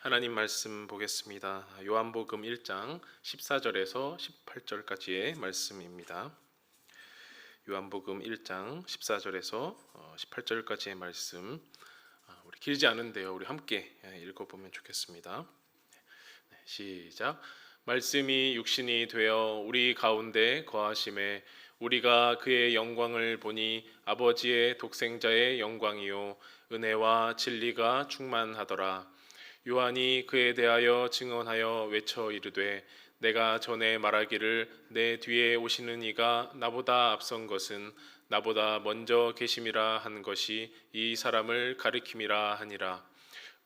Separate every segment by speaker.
Speaker 1: 하나님 말씀 보겠습니다. 요한복음 1장 14절에서 18절까지의 말씀입니다. 요한복음 1장 14절에서 18절까지의 말씀, 우리 길지 않은데요, 우리 함께 읽어보면 좋겠습니다. 시작. 말씀이 육신이 되어 우리 가운데 거하심에 우리가 그의 영광을 보니 아버지의 독생자의 영광이요 은혜와 진리가 충만하더라. 요한이 그에 대하여 증언하여 외쳐 이르되 내가 전에 말하기를 내 뒤에 오시는 이가 나보다 앞선 것은 나보다 먼저 계심이라 한 것이 이 사람을 가리킴이라 하니라.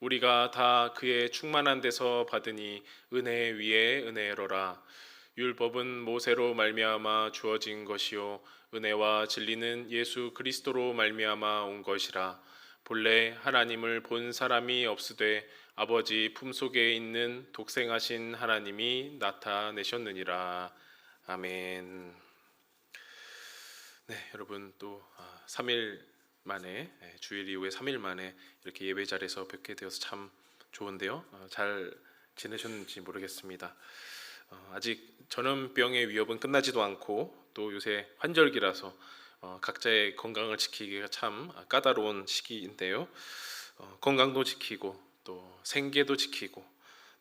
Speaker 1: 우리가 다 그의 충만한 데서 받으니 은혜 위에 은혜로라. 율법은 모세로 말미암아 주어진 것이요 은혜와 진리는 예수 그리스도로 말미암아 온 것이라. 본래 하나님을 본 사람이 없으되 아버지 품속에 있는 독생하신 하나님이 나타내셨느니라. 아멘. 네, 여러분 또 3일 만에, 주일 이후에 3일 만에 이렇게 예배 자리에서 뵙게 되어서 참 좋은데요. 잘 지내셨는지 모르겠습니다. 아직 전염병의 위협은 끝나지도 않고 또 요새 환절기라서 각자의 건강을 지키기가 참 까다로운 시기인데요. 건강도 지키고 또 생계도 지키고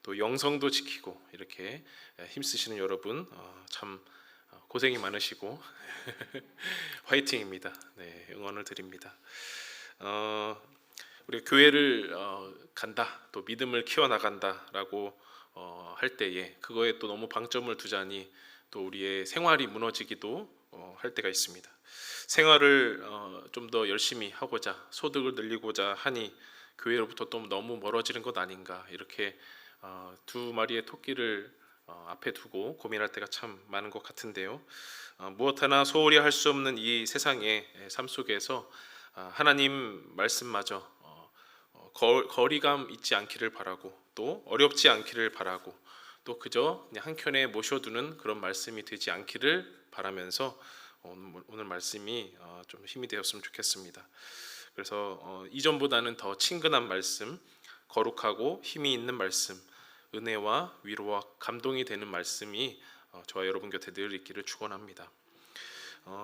Speaker 1: 또 영성도 지키고 이렇게 힘쓰시는 여러분 참 고생이 많으시고 화이팅입니다. 네, 응원을 드립니다. 우리가 교회를 간다, 또 믿음을 키워나간다라고 할 때에 그거에 또 너무 방점을 두자니 또 우리의 생활이 무너지기도 할 때가 있습니다. 생활을 좀 더 열심히 하고자 소득을 늘리고자 하니 교회로부터 또 너무 멀어지는 것 아닌가, 이렇게 두 마리의 토끼를 앞에 두고 고민할 때가 참 많은 것 같은데요. 무엇 하나 소홀히 할 수 없는 이 세상의 삶 속에서 하나님 말씀마저 거리감 있지 않기를 바라고 또 어렵지 않기를 바라고 또 그저 그냥 한켠에 모셔두는 그런 말씀이 되지 않기를 바라면서 오늘 말씀이 좀 힘이 되었으면 좋겠습니다. 그래서 이전보다는 더 친근한 말씀, 거룩하고 힘이 있는 말씀, 은혜와 위로와 감동이 되는 말씀이 저와 여러분 곁에 늘 있기를 축원합니다.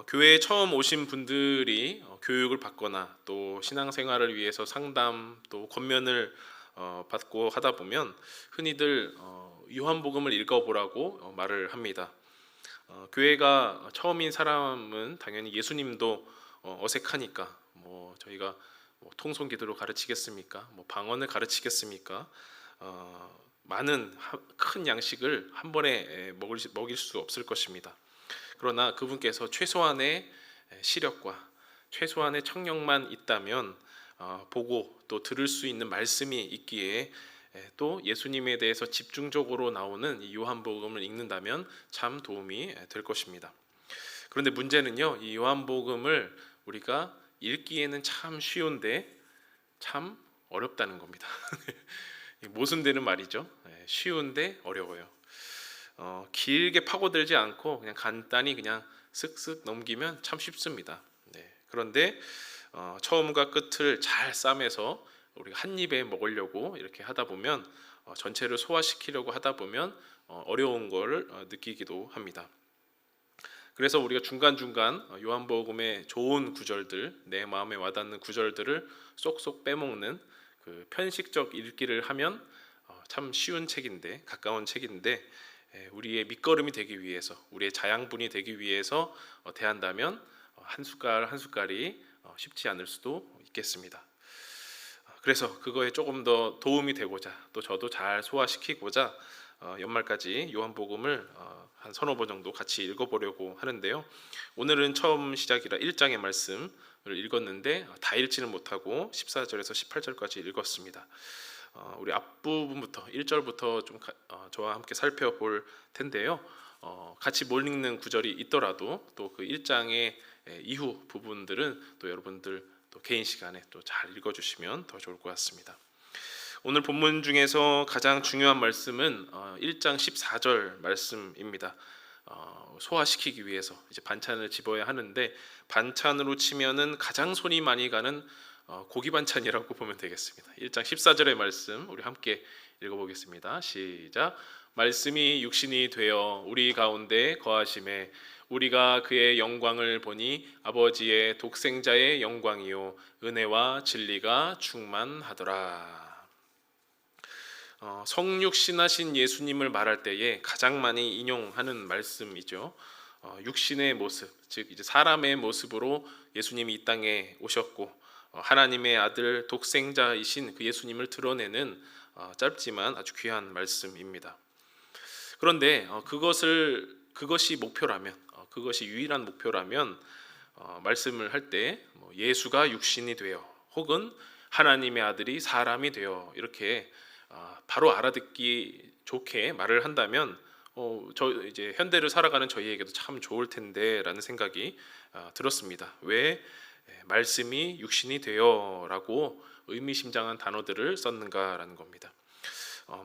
Speaker 1: 교회에 처음 오신 분들이 교육을 받거나 또 신앙생활을 위해서 상담 또 권면을 받고 하다 보면 흔히들 요한복음을 읽어보라고 말을 합니다. 교회가 처음인 사람은 당연히 예수님도 어색하니까 저희가 통성기도로 가르치겠습니까? 방언을 가르치겠습니까? 많은 큰 양식을 한 번에 먹일 수 없을 것입니다. 그러나 그분께서 최소한의 시력과 최소한의 청력만 있다면 보고 또 들을 수 있는 말씀이 있기에 또 예수님에 대해서 집중적으로 나오는 이 요한복음을 읽는다면 참 도움이 될 것입니다. 그런데 문제는요, 이 요한복음을 우리가 읽기에는 참 쉬운데 참 어렵다는 겁니다. 모순되는 말이죠. 쉬운데 어려워요. 길게 파고들지 않고 그냥 간단히 그냥 쓱쓱 넘기면 참 쉽습니다. 그런데 처음과 끝을 잘 싸매서 우리가 한 입에 먹으려고 이렇게 하다 보면 전체를 소화시키려고 하다 보면 어려운 걸 느끼기도 합니다. 그래서 우리가 중간중간 요한복음의 좋은 구절들, 내 마음에 와닿는 구절들을 쏙쏙 빼먹는 그 편식적 읽기를 하면 참 쉬운 책인데, 가까운 책인데 우리의 밑거름이 되기 위해서, 우리의 자양분이 되기 위해서 대한다면 한 숟갈 한 숟갈이 쉽지 않을 수도 있겠습니다. 그래서 그거에 조금 더 도움이 되고자 또 저도 잘 소화시키고자 연말까지 요한복음을 한 서너 번 정도 같이 읽어보려고 하는데요. 오늘은 처음 시작이라 1장의 말씀을 읽었는데 다 읽지는 못하고 14절에서 18절까지 읽었습니다. 우리 앞부분부터 1절부터 좀 저와 함께 살펴볼 텐데요. 같이 못 읽는 구절이 있더라도 또 그 1장의 이후 부분들은 또 여러분들 또 개인 시간에 또 잘 읽어주시면 더 좋을 것 같습니다. 오늘 본문 중에서 가장 중요한 말씀은 1장 14절 말씀입니다. 소화시키기 위해서 이제 반찬을 집어야 하는데 반찬으로 치면은 가장 손이 많이 가는 고기 반찬이라고 보면 되겠습니다. 1장 14절의 말씀 우리 함께 읽어보겠습니다. 시작. 말씀이 육신이 되어 우리 가운데 거하심에 우리가 그의 영광을 보니 아버지의 독생자의 영광이요 은혜와 진리가 충만하더라. 성육신하신 예수님을 말할 때에 가장 많이 인용하는 말씀이죠. 육신의 모습, 즉 이제 사람의 모습으로 예수님이 이 땅에 오셨고 하나님의 아들 독생자이신 그 예수님을 드러내는 짧지만 아주 귀한 말씀입니다. 그런데 그것이 목표라면, 그것이 유일한 목표라면 말씀을 할 때 예수가 육신이 되어 혹은 하나님의 아들이 사람이 되어 이렇게 바로 알아듣기 좋게 말을 한다면 저 이제 현대를 살아가는 저희에게도 참 좋을 텐데라는 생각이 들었습니다. 왜 말씀이 육신이 되어라고 의미심장한 단어들을 썼는가라는 겁니다.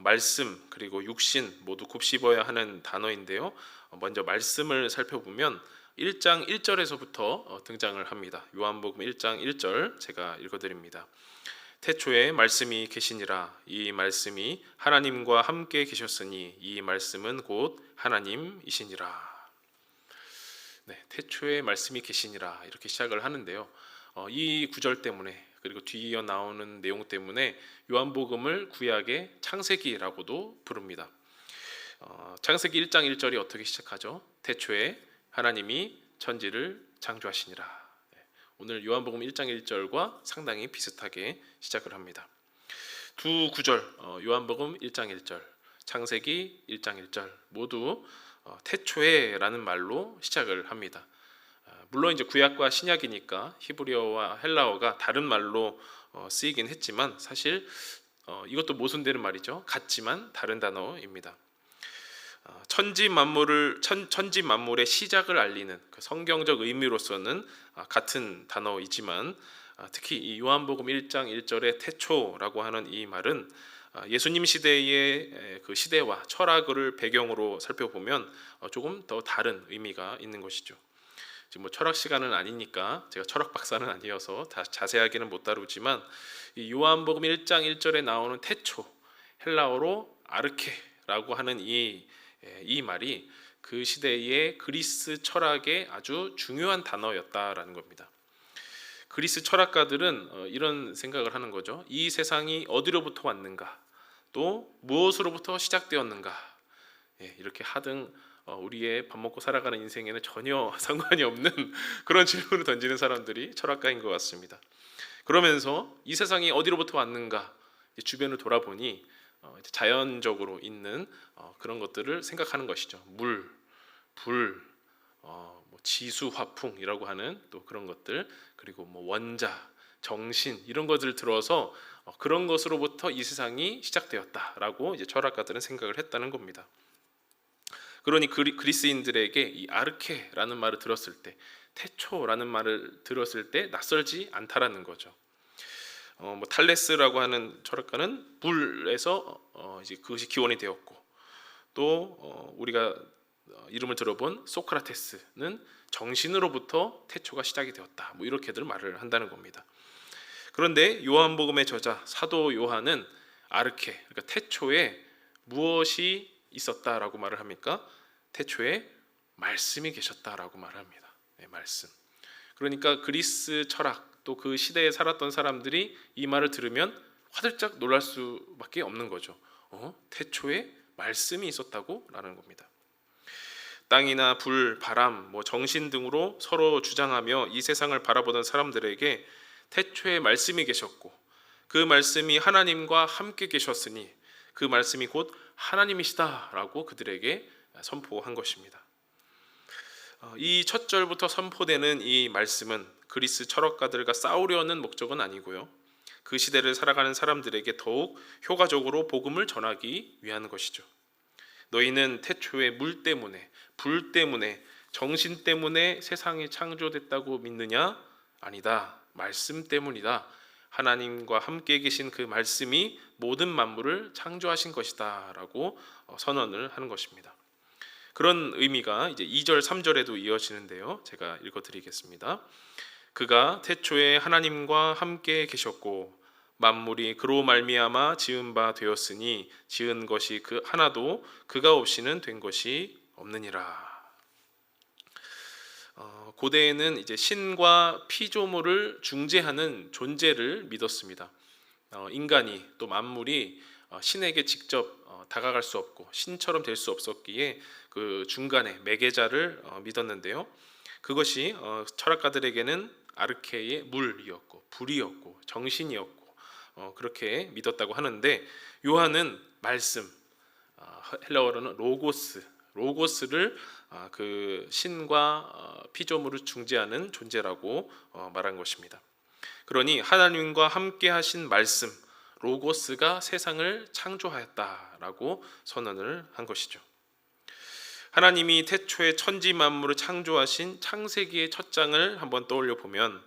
Speaker 1: 말씀 그리고 육신 모두 곱씹어야 하는 단어인데요. 먼저 말씀을 살펴보면 1장 1절에서부터 등장을 합니다. 요한복음 1장 1절 제가 읽어드립니다. 태초에 말씀이 계시니라. 이 말씀이 하나님과 함께 계셨으니 이 말씀은 곧 하나님이시니라. 네, 태초에 말씀이 계시니라 이렇게 시작을 하는데요. 이 구절 때문에 그리고 뒤이어 나오는 내용 때문에 요한복음을 구약의 창세기라고도 부릅니다. 창세기 1장 1절이 어떻게 시작하죠? 태초에 하나님이 천지를 창조하시니라. 오늘 요한복음 1장 1절과 상당히 비슷하게 시작을 합니다. 두 구절 요한복음 1장 1절, 창세기 1장 1절 모두 태초에라는 말로 시작을 합니다. 물론 이제 구약과 신약이니까 히브리어와 헬라어가 다른 말로 쓰이긴 했지만 사실 이것도 모순되는 말이죠. 같지만 다른 단어입니다. 천지 만물의 시작을 알리는 그 성경적 의미로서는 같은 단어이지만 특히 이 요한복음 1장 1절의 태초라고 하는 이 말은 예수님 시대의 그 시대와 철학을 배경으로 살펴보면 조금 더 다른 의미가 있는 것이죠. 지금 뭐 철학 시간은 아니니까 제가 철학 박사는 아니어서 다 자세하게는 못 다루지만 이 요한복음 1장 1절에 나오는 태초, 헬라어로 아르케라고 하는 이 말이 그 시대의 그리스 철학의 아주 중요한 단어였다라는 겁니다. 그리스 철학가들은 이런 생각을 하는 거죠. 이 세상이 어디로부터 왔는가, 또 무엇으로부터 시작되었는가. 이렇게 하등 우리의 밥 먹고 살아가는 인생에는 전혀 상관이 없는 그런 질문을 던지는 사람들이 철학가인 것 같습니다. 그러면서 이 세상이 어디로부터 왔는가 주변을 돌아보니 자연적으로 있는 그런 것들을 생각하는 것이죠. 물, 불, 지수, 화풍이라고 하는 또 그런 것들, 그리고 원자, 정신 이런 것들을 들어서 그런 것으로부터 이 세상이 시작되었다라고 이제 철학가들은 생각을 했다는 겁니다. 그러니 그리스인들에게 이 아르케라는 말을 들었을 때, 태초라는 말을 들었을 때 낯설지 않다라는 거죠. 탈레스라고 하는 철학가는 불에서 이제 그것이 기원이 되었고, 또 우리가 이름을 들어본 소크라테스는 정신으로부터 태초가 시작이 되었다. 이렇게들 말을 한다는 겁니다. 그런데 요한복음의 저자 사도 요한은 아르케, 그러니까 태초에 무엇이 있었다라고 말을 합니까? 태초에 말씀이 계셨다라고 말을 합니다. 말씀. 그러니까 그리스 철학 또 그 시대에 살았던 사람들이 이 말을 들으면 화들짝 놀랄 수밖에 없는 거죠. 태초에 말씀이 있었다고? 라는 겁니다. 땅이나 불, 바람, 정신 등으로 서로 주장하며 이 세상을 바라보던 사람들에게 태초에 말씀이 계셨고 그 말씀이 하나님과 함께 계셨으니 그 말씀이 곧 하나님이시다라고 그들에게 선포한 것입니다. 이 첫 절부터 선포되는 이 말씀은 그리스 철학가들과 싸우려는 목적은 아니고요. 그 시대를 살아가는 사람들에게 더욱 효과적으로 복음을 전하기 위한 것이죠. 너희는 태초에 물 때문에, 불 때문에, 정신 때문에 세상이 창조됐다고 믿느냐? 아니다. 말씀 때문이다. 하나님과 함께 계신 그 말씀이 모든 만물을 창조하신 것이다 라고 선언을 하는 것입니다. 그런 의미가 이제 2절, 3절에도 이어지는데요. 제가 읽어드리겠습니다. 그가 태초에 하나님과 함께 계셨고 만물이 그로 말미암아 지은 바 되었으니 지은 것이 그 하나도 그가 없이는 된 것이 없느니라. 고대에는 이제 신과 피조물을 중재하는 존재를 믿었습니다. 인간이 또 만물이 신에게 직접 다가갈 수 없고 신처럼 될 수 없었기에 그 중간에 매개자를 믿었는데요. 그것이 철학가들에게는 아르케의 물이었고 불이었고 정신이었고 그렇게 믿었다고 하는데, 요한은 말씀, 헬라어로는 로고스를 그 신과 피조물을 중재하는 존재라고 말한 것입니다. 그러니 하나님과 함께 하신 말씀 로고스가 세상을 창조하였다라고 선언을 한 것이죠. 하나님이 태초에 천지 만물을 창조하신 창세기의 첫 장을 한번 떠올려 보면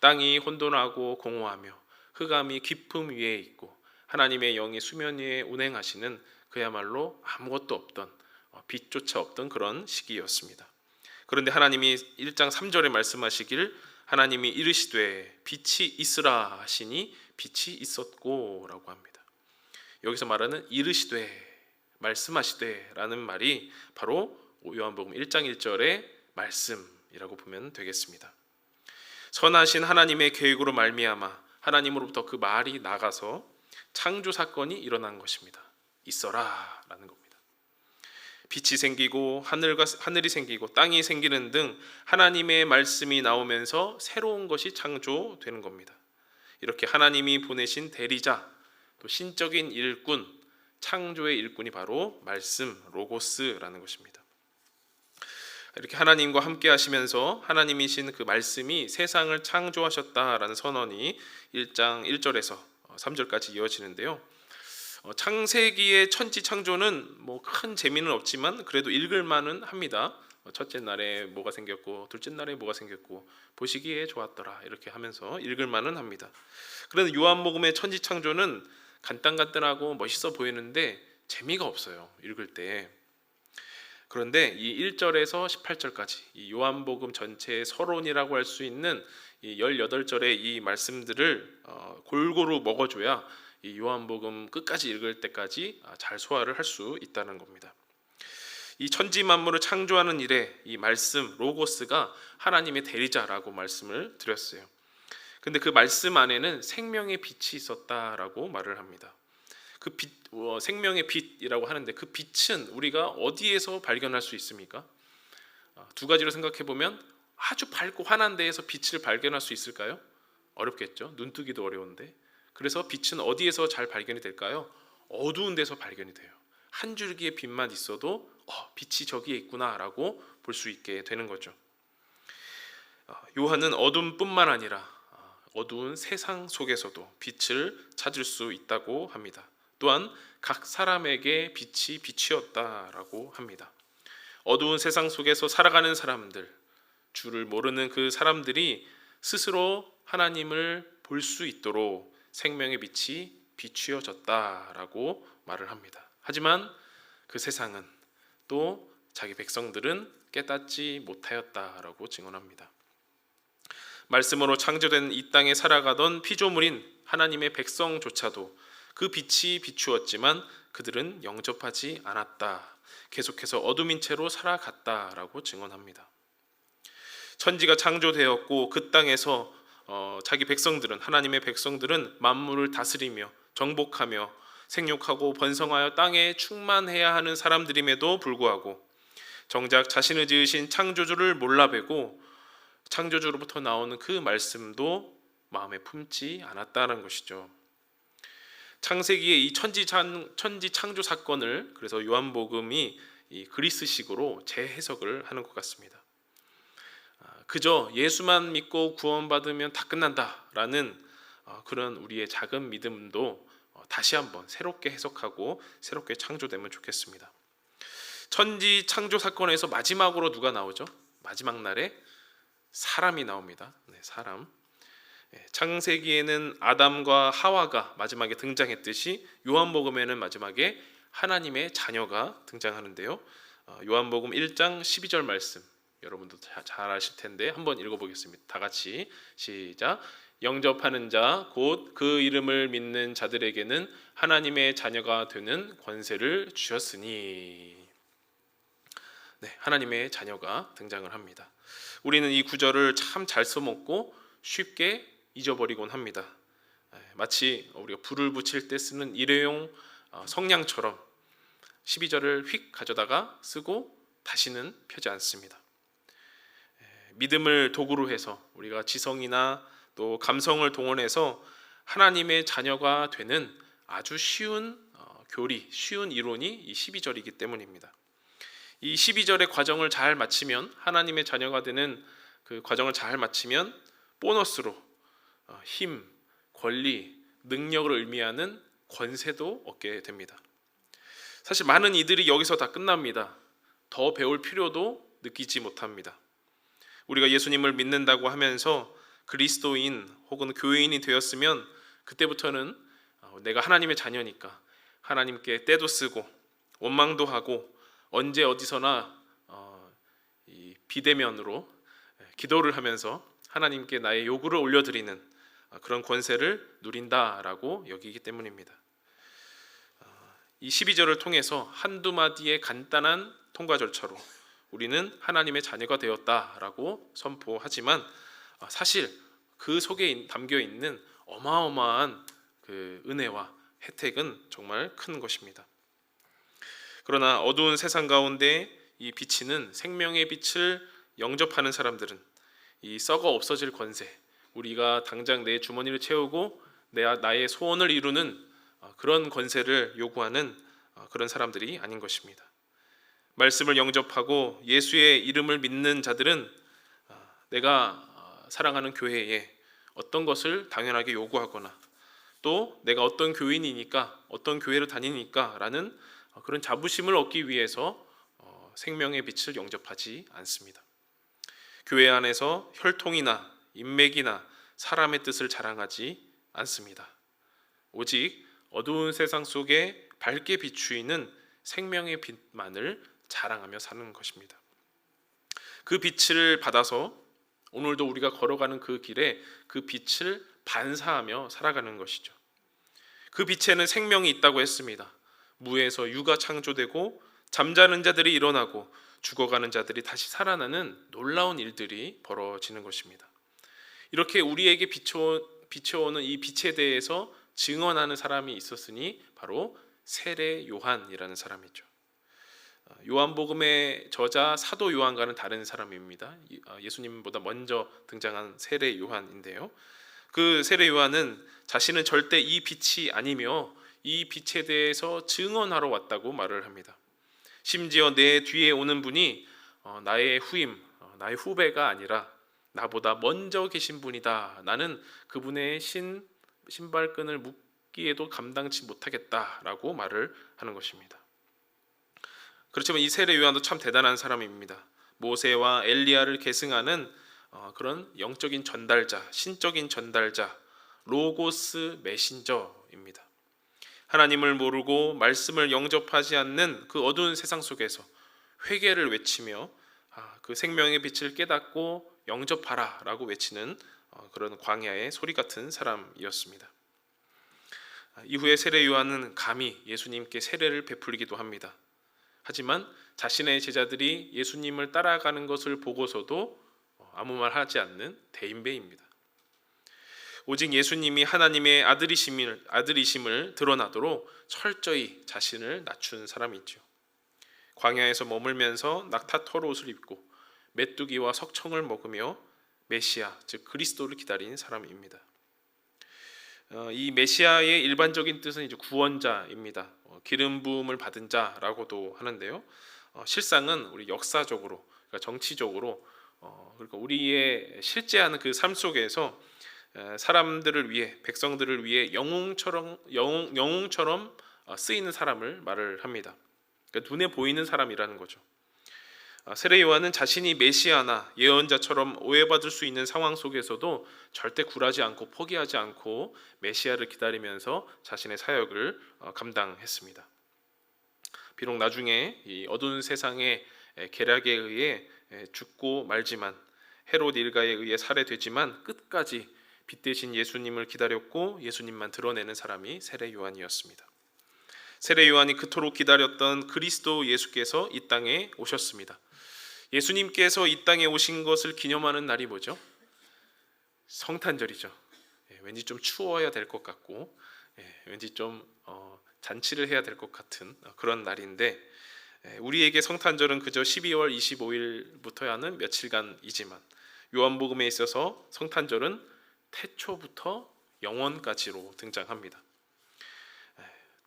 Speaker 1: 땅이 혼돈하고 공허하며 흑암이 깊음 위에 있고 하나님의 영이 수면 위에 운행하시는 그야말로 아무것도 없던 빛조차 없던 그런 시기였습니다. 그런데 하나님이 1장 3절에 말씀하시길 하나님이 이르시되 빛이 있으라 하시니 빛이 있었고 라고 합니다. 여기서 말하는 이르시되 말씀하시되 라는 말이 바로 요한복음 1장 1절의 말씀이라고 보면 되겠습니다. 선하신 하나님의 계획으로 말미암아 하나님으로부터 그 말이 나가서 창조 사건이 일어난 것입니다. 있어라 라는 겁니다. 빛이 생기고 하늘이 생기고 땅이 생기는 등 하나님의 말씀이 나오면서 새로운 것이 창조되는 겁니다. 이렇게 하나님이 보내신 대리자, 또 신적인 일꾼, 창조의 일꾼이 바로 말씀, 로고스라는 것입니다. 이렇게 하나님과 함께 하시면서 하나님이신 그 말씀이 세상을 창조하셨다라는 선언이 1장 1절에서 3절까지 이어지는데요. 창세기의 천지 창조는 뭐 큰 재미는 없지만 그래도 읽을만은 합니다. 첫째 날에 뭐가 생겼고 둘째 날에 뭐가 생겼고 보시기에 좋았더라 이렇게 하면서 읽을만은 합니다. 그런데 요한복음의 천지 창조는 간단간단하고 멋있어 보이는데 재미가 없어요, 읽을 때. 그런데 이 1절에서 18절까지 이 요한복음 전체의 서론이라고 할 수 있는 이 18절의 이 말씀들을 골고루 먹어줘야 이 요한복음 끝까지 읽을 때까지 잘 소화를 할 수 있다는 겁니다. 이 천지 만물을 창조하는 일에 이 말씀 로고스가 하나님의 대리자라고 말씀을 드렸어요. 근데 그 말씀 안에는 생명의 빛이 있었다라고 말을 합니다. 그 빛, 생명의 빛이라고 하는데 그 빛은 우리가 어디에서 발견할 수 있습니까? 두 가지로 생각해 보면 아주 밝고 환한 데에서 빛을 발견할 수 있을까요? 어렵겠죠. 눈뜨기도 어려운데. 그래서 빛은 어디에서 잘 발견이 될까요? 어두운 데서 발견이 돼요. 한 줄기의 빛만 있어도 빛이 저기에 있구나라고 볼 수 있게 되는 거죠. 요한은 어둠뿐만 아니라 어두운 세상 속에서도 빛을 찾을 수 있다고 합니다. 또한 각 사람에게 빛이 빛이었다라고 합니다. 어두운 세상 속에서 살아가는 사람들, 주를 모르는 그 사람들이 스스로 하나님을 볼 수 있도록 생명의 빛이 비추어졌다라고 말을 합니다. 하지만 그 세상은 또 자기 백성들은 깨닫지 못하였다라고 증언합니다. 말씀으로 창조된 이 땅에 살아가던 피조물인 하나님의 백성조차도 그 빛이 비추었지만 그들은 영접하지 않았다. 계속해서 어둠인 채로 살아갔다라고 증언합니다. 천지가 창조되었고 그 땅에서 자기 백성들은 하나님의 백성들은 만물을 다스리며 정복하며 생육하고 번성하여 땅에 충만해야 하는 사람들임에도 불구하고 정작 자신을 지으신 창조주를 몰라뵈고 창조주로부터 나오는 그 말씀도 마음에 품지 않았다는 것이죠. 창세기의 이 천지 창조 사건을 그래서 요한복음이 이 그리스식으로 재해석을 하는 것 같습니다. 그저 예수만 믿고 구원받으면 다 끝난다라는 그런 우리의 작은 믿음도 다시 한번 새롭게 해석하고 새롭게 창조되면 좋겠습니다. 천지 창조 사건에서 마지막으로 누가 나오죠? 마지막 날에 사람이 나옵니다. 네, 사람. 창세기에는 아담과 하와가 마지막에 등장했듯이 요한복음에는 마지막에 하나님의 자녀가 등장하는데요. 요한복음 1장 12절 말씀 여러분도 잘 아실 텐데 한번 읽어보겠습니다. 다 같이 시작. 영접하는 자 곧 그 이름을 믿는 자들에게는 하나님의 자녀가 되는 권세를 주셨으니. 네, 하나님의 자녀가 등장을 합니다. 우리는 이 구절을 참 잘 써먹고 쉽게 잊어버리곤 합니다. 마치 우리가 불을 붙일 때 쓰는 일회용 성냥처럼 12절을 휙 가져다가 쓰고 다시는 펴지 않습니다. 믿음을 도구로 해서 우리가 지성이나 또 감성을 동원해서 하나님의 자녀가 되는 아주 쉬운 교리, 쉬운 이론이 이 12절이기 때문입니다. 이 12절의 과정을 잘 마치면, 하나님의 자녀가 되는 그 과정을 잘 마치면 보너스로 힘, 권리, 능력을 의미하는 권세도 얻게 됩니다. 사실 많은 이들이 여기서 다 끝납니다. 더 배울 필요도 느끼지 못합니다. 우리가 예수님을 믿는다고 하면서 그리스도인 혹은 교회인이 되었으면 그때부터는 내가 하나님의 자녀니까 하나님께 때도 쓰고 원망도 하고 언제 어디서나 이 비대면으로 기도를 하면서 하나님께 나의 요구를 올려드리는 그런 권세를 누린다라고 여기기 때문입니다. 이 12절을 통해서 한두 마디의 간단한 통과 절차로 우리는 하나님의 자녀가 되었다라고 선포하지만 사실 그 속에 담겨 있는 어마어마한 그 은혜와 혜택은 정말 큰 것입니다. 그러나 어두운 세상 가운데 이 비치는 생명의 빛을 영접하는 사람들은 이 썩어 없어질 권세, 우리가 당장 내 주머니를 채우고 나의 소원을 이루는 그런 권세를 요구하는 그런 사람들이 아닌 것입니다. 말씀을 영접하고 예수의 이름을 믿는 자들은 내가 사랑하는 교회에 어떤 것을 당연하게 요구하거나 또 내가 어떤 교인이니까 어떤 교회를 다니니까 라는 그런 자부심을 얻기 위해서 생명의 빛을 영접하지 않습니다. 교회 안에서 혈통이나 인맥이나 사람의 뜻을 자랑하지 않습니다. 오직 어두운 세상 속에 밝게 비추이는 생명의 빛만을 자랑하며 사는 것입니다. 그 빛을 받아서 오늘도 우리가 걸어가는 그 길에 그 빛을 반사하며 살아가는 것이죠. 그 빛에는 생명이 있다고 했습니다. 무에서 유가 창조되고 잠자는 자들이 일어나고 죽어가는 자들이 다시 살아나는 놀라운 일들이 벌어지는 것입니다. 이렇게 우리에게 비춰오는 이 빛에 대해서 증언하는 사람이 있었으니 바로 세례 요한이라는 사람이죠. 요한복음의 저자 사도 요한과는 다른 사람입니다. 예수님보다 먼저 등장한 세례 요한인데요. 그 세례 요한은 자신은 절대 이 빛이 아니며 이 빛에 대해서 증언하러 왔다고 말을 합니다. 심지어 내 뒤에 오는 분이 나의 후임, 나의 후배가 아니라 나보다 먼저 계신 분이다. 나는 그분의 신발끈을 묶기에도 감당치 못하겠다라고 말을 하는 것입니다. 그렇지만 이 세례 요한도 참 대단한 사람입니다. 모세와 엘리야를 계승하는 그런 영적인 전달자, 신적인 전달자, 로고스 메신저입니다. 하나님을 모르고 말씀을 영접하지 않는 그 어두운 세상 속에서 회개를 외치며 그 생명의 빛을 깨닫고 영접하라 라고 외치는 그런 광야의 소리 같은 사람이었습니다. 이후에 세례 요한은 감히 예수님께 세례를 베풀기도 합니다. 하지만 자신의 제자들이 예수님을 따라가는 것을 보고서도 아무 말 하지 않는 대인배입니다. 오직 예수님이 하나님의 아들이심을 드러나도록 철저히 자신을 낮춘 사람이죠. 광야에서 머물면서 낙타 털옷을 입고 메뚜기와 석청을 먹으며 메시아, 즉 그리스도를 기다린 사람입니다. 이 메시아의 일반적인 뜻은 이제 구원자입니다. 기름 부음을 받은 자라고도 하는데요. 실상은 우리 역사적으로, 그러니까 정치적으로, 그러니까 우리의 실제하는 그 삶 속에서 사람들을 위해, 백성들을 위해 영웅처럼 쓰이는 사람을 말을 합니다. 그러니까 눈에 보이는 사람이라는 거죠. 세례 요한은 자신이 메시아나 예언자처럼 오해받을 수 있는 상황 속에서도 절대 굴하지 않고 포기하지 않고 메시아를 기다리면서 자신의 사역을 감당했습니다. 비록 나중에 이 어두운 세상에 계략에 의해 죽고 말지만, 헤롯 일가에 의해 살해되지만 끝까지 빛 대신 예수님을 기다렸고 예수님만 드러내는 사람이 세례 요한이었습니다. 세례 요한이 그토록 기다렸던 그리스도 예수께서 이 땅에 오셨습니다. 예수님께서 이 땅에 오신 것을 기념하는 날이 뭐죠? 성탄절이죠. 왠지 좀 추워야 될 것 같고, 왠지 좀 잔치를 해야 될 것 같은 그런 날인데, 우리에게 성탄절은 그저 12월 25일부터 하는 며칠간이지만 요한복음에 있어서 성탄절은 태초부터 영원까지로 등장합니다.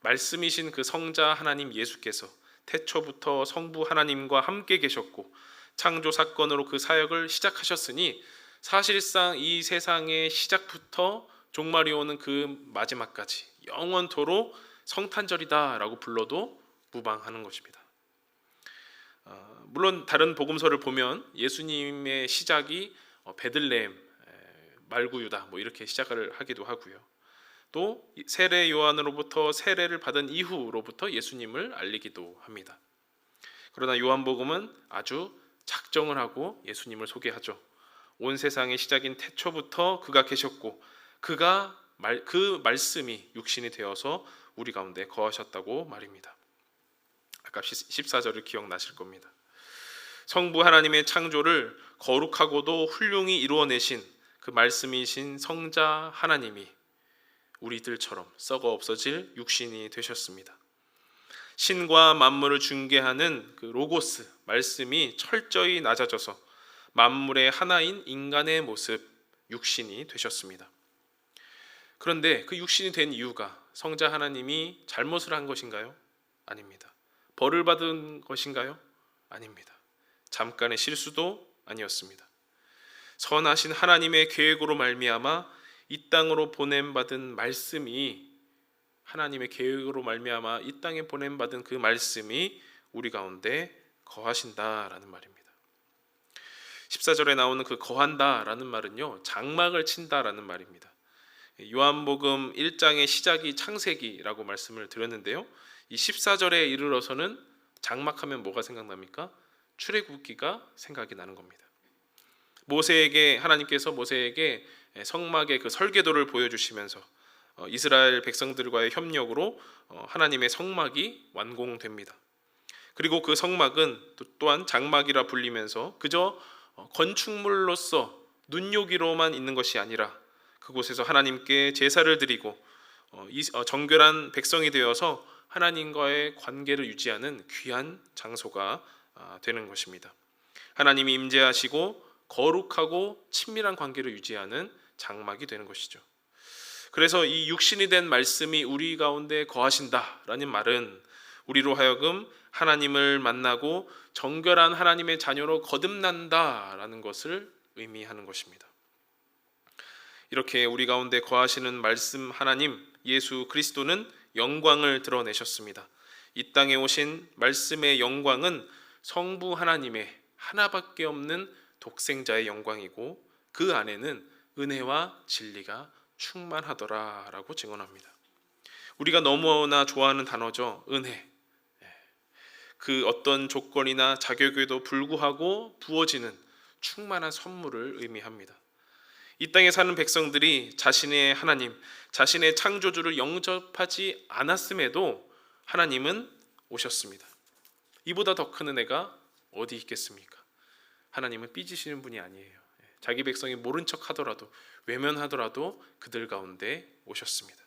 Speaker 1: 말씀이신 그 성자 하나님 예수께서 태초부터 성부 하나님과 함께 계셨고 창조 사건으로 그 사역을 시작하셨으니, 사실상 이 세상의 시작부터 종말이 오는 그 마지막까지 영원토록 성탄절이다라고 불러도 무방하는 것입니다. 물론 다른 복음서를 보면 예수님의 시작이 베들레헴, 말구유다 이렇게 시작을 하기도 하고요. 또 세례 요한으로부터 세례를 받은 이후로부터 예수님을 알리기도 합니다. 그러나 요한복음은 아주 작정을 하고 예수님을 소개하죠. 온 세상의 시작인 태초부터 그가 계셨고 그 말씀이 육신이 되어서 우리 가운데 거하셨다고 말입니다. 아까 14절을 기억나실 겁니다. 성부 하나님의 창조를 거룩하고도 훌륭히 이루어내신 그 말씀이신 성자 하나님이 우리들처럼 썩어 없어질 육신이 되셨습니다. 신과 만물을 중개하는 그 로고스 말씀이 철저히 낮아져서 만물의 하나인 인간의 모습 육신이 되셨습니다. 그런데 그 육신이 된 이유가 성자 하나님이 잘못을 한 것인가요? 아닙니다. 벌을 받은 것인가요? 아닙니다. 잠깐의 실수도 아니었습니다. 선하신 하나님의 계획으로 말미암아 이 땅으로 보냄받은 말씀이, 하나님의 계획으로 말미암아 이 땅에 보냄받은 그 말씀이 우리 가운데 거하신다라는 말입니다. 14절에 나오는 그 거한다라는 말은요, 장막을 친다라는 말입니다. 요한복음 1장의 시작이 창세기라고 말씀을 드렸는데요, 이 14절에 이르러서는 장막하면 뭐가 생각납니까? 출애굽기가 생각이 나는 겁니다. 하나님께서 모세에게 성막의 그 설계도를 보여주시면서 이스라엘 백성들과의 협력으로 하나님의 성막이 완공됩니다. 그리고 그 성막은 또한 장막이라 불리면서 그저 건축물로서 눈요기로만 있는 것이 아니라 그곳에서 하나님께 제사를 드리고 정결한 백성이 되어서 하나님과의 관계를 유지하는 귀한 장소가 되는 것입니다. 하나님이 임재하시고 거룩하고 친밀한 관계를 유지하는 장막이 되는 것이죠. 그래서 이 육신이 된 말씀이 우리 가운데 거하신다라는 말은 우리로 하여금 하나님을 만나고 정결한 하나님의 자녀로 거듭난다라는 것을 의미하는 것입니다. 이렇게 우리 가운데 거하시는 말씀 하나님 예수 그리스도는 영광을 드러내셨습니다. 이 땅에 오신 말씀의 영광은 성부 하나님의 하나밖에 없는 독생자의 영광이고 그 안에는 은혜와 진리가 충만하더라라고 증언합니다. 우리가 너무나 좋아하는 단어죠. 은혜. 그 어떤 조건이나 자격에도 불구하고 부어지는 충만한 선물을 의미합니다. 이 땅에 사는 백성들이 자신의 하나님, 자신의 창조주를 영접하지 않았음에도 하나님은 오셨습니다. 이보다 더 큰 은혜가 어디 있겠습니까? 하나님은 삐지시는 분이 아니에요. 자기 백성이 모른 척 하더라도, 외면하더라도 그들 가운데 오셨습니다.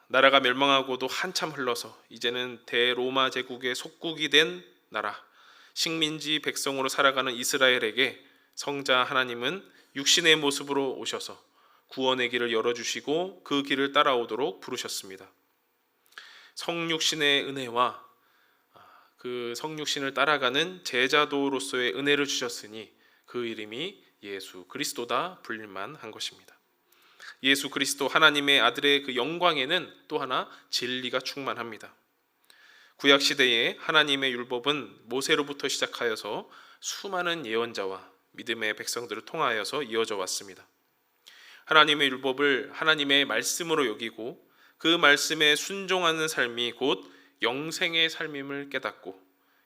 Speaker 1: 나라가 멸망하고도 한참 흘러서 이제는 대로마 제국의 속국이 된 나라, 식민지 백성으로 살아가는 이스라엘에게 성자 하나님은 육신의 모습으로 오셔서 구원의 길을 열어주시고 그 길을 따라오도록 부르셨습니다. 성육신의 은혜와 그 성육신을 따라가는 제자도로서의 은혜를 주셨으니 그 이름이 예수 그리스도다 불릴만 한 것입니다. 예수 그리스도 하나님의 아들의 그 영광에는 또 하나 진리가 충만합니다. 구약 시대에 하나님의 율법은 모세로부터 시작하여서 수많은 예언자와 믿음의 백성들을 통하여서 이어져 왔습니다. 하나님의 율법을 하나님의 말씀으로 여기고 그 말씀에 순종하는 삶이 곧 영생의 삶임을 깨닫고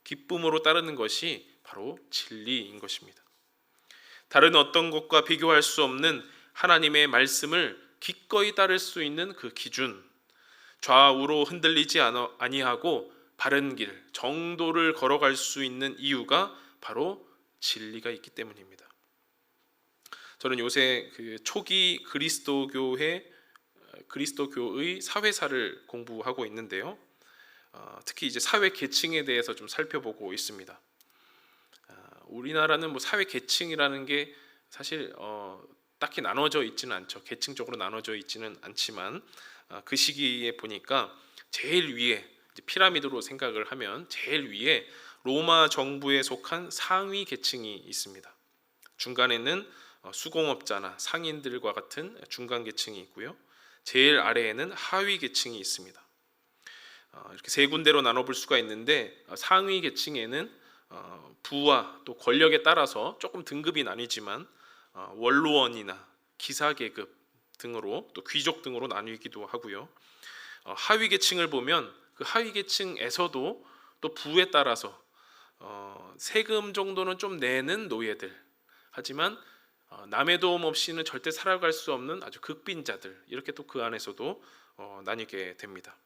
Speaker 1: 기쁨으로 따르는 것이 바로 진리인 것입니다. 다른 어떤 것과 비교할 수 없는 하나님의 말씀을 기꺼이 따를 수 있는 그 기준, 좌우로 흔들리지 아니하고 바른 길, 정도를 걸어갈 수 있는 이유가 바로 진리가 있기 때문입니다. 저는 요새 그 초기 그리스도교의 사회사를 공부하고 있는데요. 특히 이제 사회 계층에 대해서 좀 살펴보고 있습니다. 우리나라는 뭐 사회 계층이라는 게 사실 딱히 나눠져 있지는 않죠. 계층적으로 나눠져 있지는 않지만 그 시기에 보니까 제일 위에 피라미드로 생각을 하면 제일 위에 로마 정부에 속한 상위 계층이 있습니다. 중간에는 수공업자나 상인들과 같은 중간 계층이 있고요. 제일 아래에는 하위 계층이 있습니다. 이렇게 세 군데로 나눠볼 수가 있는데 상위 계층에는 부와 또 권력에 따라서 조금 등급이 나뉘지만 원로원이나 기사계급 등으로 또 귀족 등으로 나뉘기도 하고요. 하위 계층을 보면 그 하위 계층에서도 또 부에 따라서 세금 정도는 좀 내는 노예들, 하지만 남의 도움 없이는 절대 살아갈 수 없는 아주 극빈자들, 이렇게 또 그 안에서도 나뉘게 됩니다.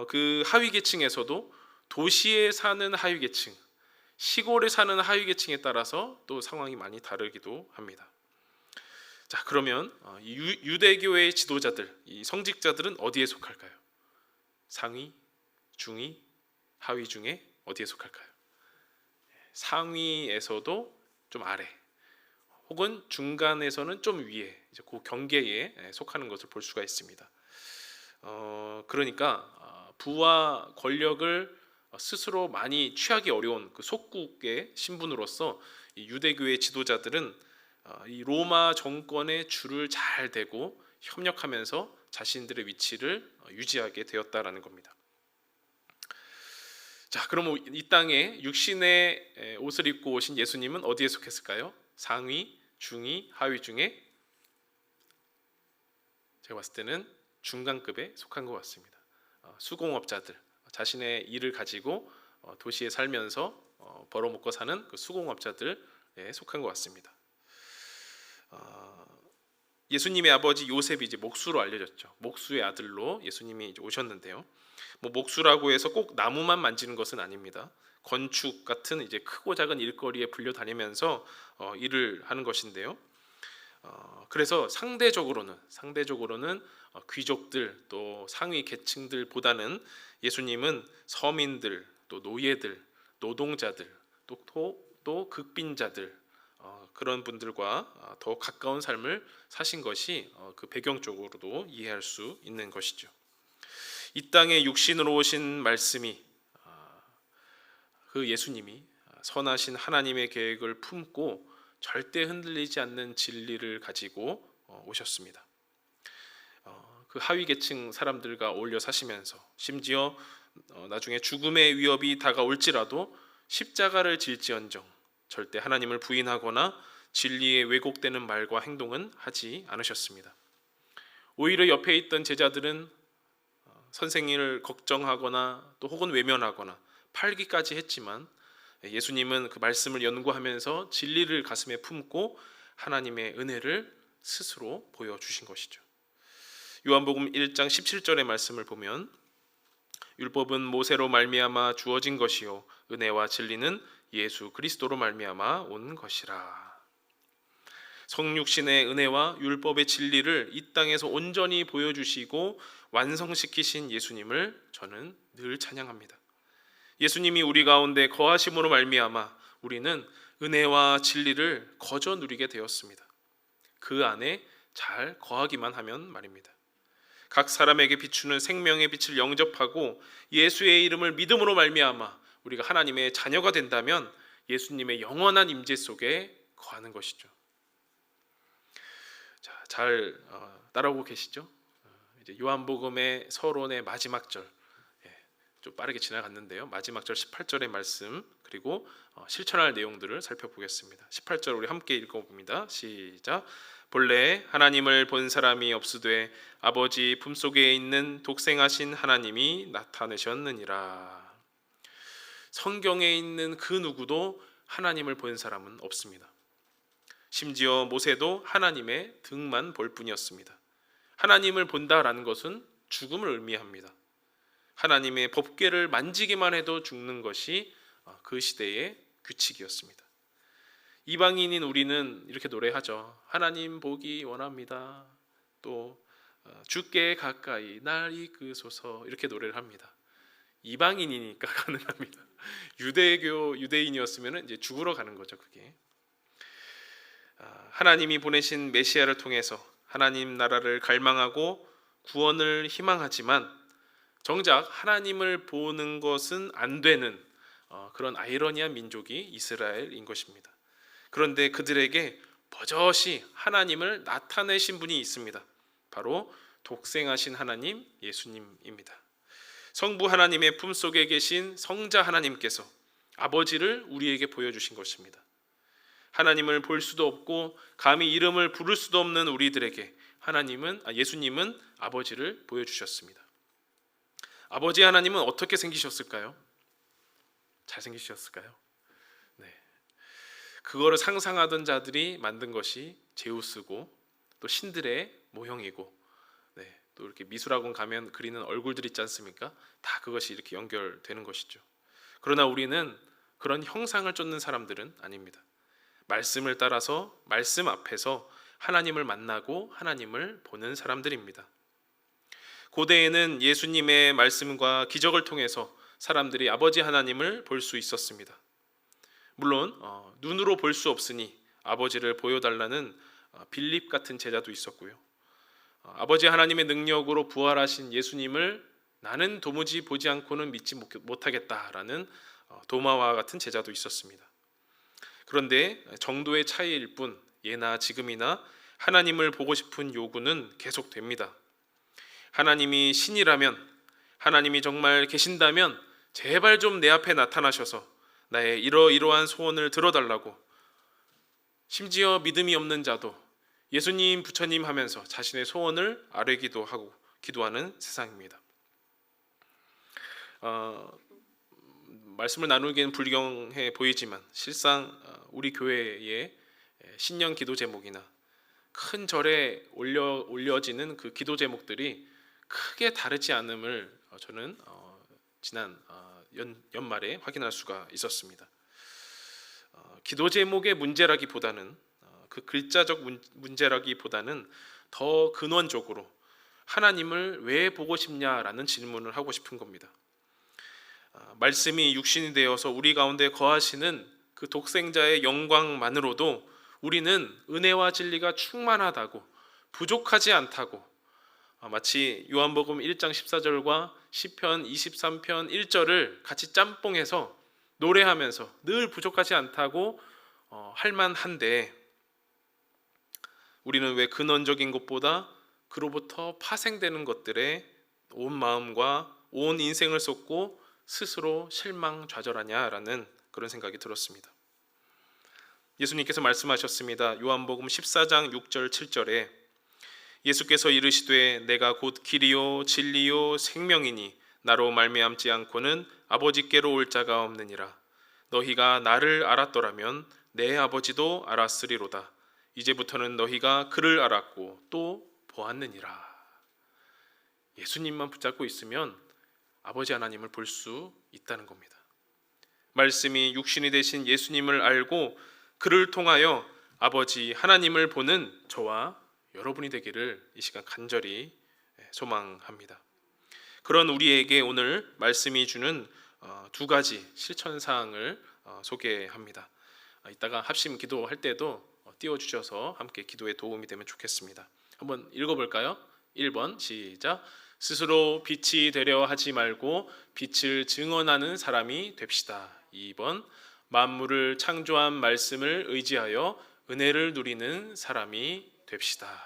Speaker 1: 그 하위 계층에서도 도시에 사는 하위 계층, 시골에 사는 하위 계층에 따라서 또 상황이 많이 다르기도 합니다. 자, 그러면 유대교의 지도자들, 이 성직자들은 어디에 속할까요? 상위, 중위, 하위 중에 어디에 속할까요? 상위에서도 좀 아래, 혹은 중간에서는 좀 위에, 이제 그 경계에 속하는 것을 볼 수가 있습니다. 그러니까 부와 권력을 스스로 많이 취하기 어려운 그 속국의 신분으로서 이 유대교의 지도자들은 이 로마 정권의 줄을 잘 대고 협력하면서 자신들의 위치를 유지하게 되었다라는 겁니다. 자, 그럼 이 땅에 육신의 옷을 입고 오신 예수님은 어디에 속했을까요? 상위, 중위, 하위 중에 제가 봤을 때는 중간급에 속한 것 같습니다. 수공업자들, 자신의 일을 가지고 도시에 살면서 벌어먹고 사는 그 수공업자들에 속한 것 같습니다. 예수님의 아버지 요셉이 이제 목수로 알려졌죠. 목수의 아들로 예수님이 이제 오셨는데요. 뭐 목수라고 해서 꼭 나무만 만지는 것은 아닙니다. 건축 같은 이제 크고 작은 일거리에 불려 다니면서 일을 하는 것인데요. 그래서 상대적으로는 귀족들 또 상위 계층들보다는 예수님은 서민들, 또 노예들, 노동자들, 또 극빈자들, 그런 분들과 더 가까운 삶을 사신 것이 그 배경적으로도 이해할 수 있는 것이죠. 이 땅에 육신으로 오신 말씀이, 그 예수님이 선하신 하나님의 계획을 품고 절대 흔들리지 않는 진리를 가지고 오셨습니다. 그 하위 계층 사람들과 어울려 사시면서 심지어 나중에 죽음의 위협이 다가올지라도 십자가를 질지언정 절대 하나님을 부인하거나 진리에 왜곡되는 말과 행동은 하지 않으셨습니다. 오히려 옆에 있던 제자들은 선생님을 걱정하거나 또 혹은 외면하거나 팔기까지 했지만 예수님은 그 말씀을 연구하면서 진리를 가슴에 품고 하나님의 은혜를 스스로 보여주신 것이죠. 요한복음 1장 17절의 말씀을 보면 율법은 모세로 말미암아 주어진 것이요 은혜와 진리는 예수 그리스도로 말미암아 온 것이라. 성육신의 은혜와 율법의 진리를 이 땅에서 온전히 보여주시고 완성시키신 예수님을 저는 늘 찬양합니다. 예수님이 우리 가운데 거하심으로 말미암아 우리는 은혜와 진리를 거저 누리게 되었습니다. 그 안에 잘 거하기만 하면 말입니다. 각 사람에게 비추는 생명의 빛을 영접하고 예수의 이름을 믿음으로 말미암아 우리가 하나님의 자녀가 된다면 예수님의 영원한 임재 속에 거하는 것이죠. 자, 잘 따라오고 계시죠? 이제 요한복음의 서론의 마지막 절, 좀 빠르게 지나갔는데요. 마지막 절 18절의 말씀 그리고 실천할 내용들을 살펴보겠습니다. 18절 우리 함께 읽어봅니다. 시작. 본래 하나님을 본 사람이 없으되 아버지 품속에 있는 독생하신 하나님이 나타내셨느니라. 성경에 있는 그 누구도 하나님을 본 사람은 없습니다. 심지어 모세도 하나님의 등만 볼 뿐이었습니다. 하나님을 본다라는 것은 죽음을 의미합니다. 하나님의 법궤를 만지기만 해도 죽는 것이 그 시대의 규칙이었습니다. 이방인인 우리는 이렇게 노래하죠. 하나님 보기 원합니다. 또 주께 가까이 날 이끄소서, 이렇게 노래를 합니다. 이방인이니까 가능합니다. 유대인이었으면 이제 죽으러 가는 거죠. 그게 하나님이 보내신 메시아를 통해서 하나님 나라를 갈망하고 구원을 희망하지만 정작 하나님을 보는 것은 안 되는 그런 아이러니한 민족이 이스라엘인 것입니다. 그런데 그들에게 버젓이 하나님을 나타내신 분이 있습니다. 바로 독생하신 하나님 예수님입니다. 성부 하나님의 품속에 계신 성자 하나님께서 아버지를 우리에게 보여주신 것입니다. 하나님을 볼 수도 없고 감히 이름을 부를 수도 없는 우리들에게 예수님은 아버지를 보여주셨습니다. 아버지 하나님은 어떻게 생기셨을까요? 잘생기셨을까요? 네. 그거를 상상하던 자들이 만든 것이 제우스고 또 신들의 모형이고, 네, 또 이렇게 미술학원 가면 그리는 얼굴들 있지 않습니까? 다 그것이 이렇게 연결되는 것이죠. 그러나 우리는 그런 형상을 쫓는 사람들은 아닙니다. 말씀을 따라서 말씀 앞에서 하나님을 만나고 하나님을 보는 사람들입니다. 고대에는 예수님의 말씀과 기적을 통해서 사람들이 아버지 하나님을 볼 수 있었습니다. 물론 눈으로 볼 수 없으니 아버지를 보여달라는 빌립 같은 제자도 있었고요. 아버지 하나님의 능력으로 부활하신 예수님을 나는 도무지 보지 않고는 믿지 못하겠다라는 도마와 같은 제자도 있었습니다. 그런데 정도의 차이일 뿐 예나 지금이나 하나님을 보고 싶은 요구는 계속됩니다. 하나님이 신이라면, 하나님이 정말 계신다면 제발 좀 내 앞에 나타나셔서 나의 이러이러한 소원을 들어달라고, 심지어 믿음이 없는 자도 예수님 부처님 하면서 자신의 소원을 아뢰기도 하고 기도하는 세상입니다. 말씀을 나누기엔 불경해 보이지만 실상 우리 교회의 신년 기도 제목이나 큰 절에 올려지는 그 기도 제목들이 크게 다르지 않음을 저는 지난 연말에 확인할 수가 있었습니다. 기도 제목의 문제라기보다는 그 글자적 문제라기보다는 더 근원적으로 하나님을 왜 보고 싶냐라는 질문을 하고 싶은 겁니다. 말씀이 육신이 되어서 우리 가운데 거하시는 그 독생자의 영광만으로도 우리는 은혜와 진리가 충만하다고, 부족하지 않다고, 마치 요한복음 1장 14절과 시편 23편 1절을 같이 짬뽕해서 노래하면서 늘 부족하지 않다고 할 만한데, 우리는 왜 근원적인 것보다 그로부터 파생되는 것들에 온 마음과 온 인생을 쏟고 스스로 실망좌절하냐라는 그런 생각이 들었습니다. 예수님께서 말씀하셨습니다. 요한복음 14장 6절 7절에 예수께서 이르시되 내가 곧 길이요 진리요 생명이니 나로 말미암지 않고는 아버지께로 올 자가 없느니라. 너희가 나를 알았더라면 내 아버지도 알았으리로다. 이제부터는 너희가 그를 알았고 또 보았느니라. 예수님만 붙잡고 있으면 아버지 하나님을 볼 수 있다는 겁니다. 말씀이 육신이 되신 예수님을 알고 그를 통하여 아버지 하나님을 보는 저와 여러분이 되기를 이 시간 간절히 소망합니다. 그런 우리에게 오늘 말씀이 주는 두 가지 실천사항을 소개합니다. 이따가 합심 기도할 때도 띄워주셔서 함께 기도에 도움이 되면 좋겠습니다. 한번 읽어볼까요? 1번 시작. 스스로 빛이 되려 하지 말고 빛을 증언하는 사람이 됩시다. 2번 만물을 창조한 말씀을 의지하여 은혜를 누리는 사람이 됩시다.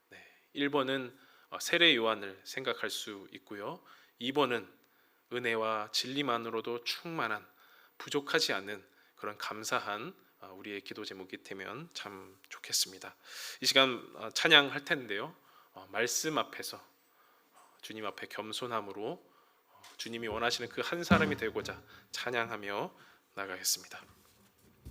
Speaker 1: 네, 1번은 세례 요한을 생각할 수 있고요. 2번은 은혜와 진리만으로도 충만한, 부족하지 않은 그런 감사한 우리의 기도 제목이 되면 참 좋겠습니다. 이 시간 찬양할 텐데요. 말씀 앞에서 주님 앞에 겸손함으로 주님이 원하시는 그 한 사람이 되고자 찬양하며 나가겠습니다.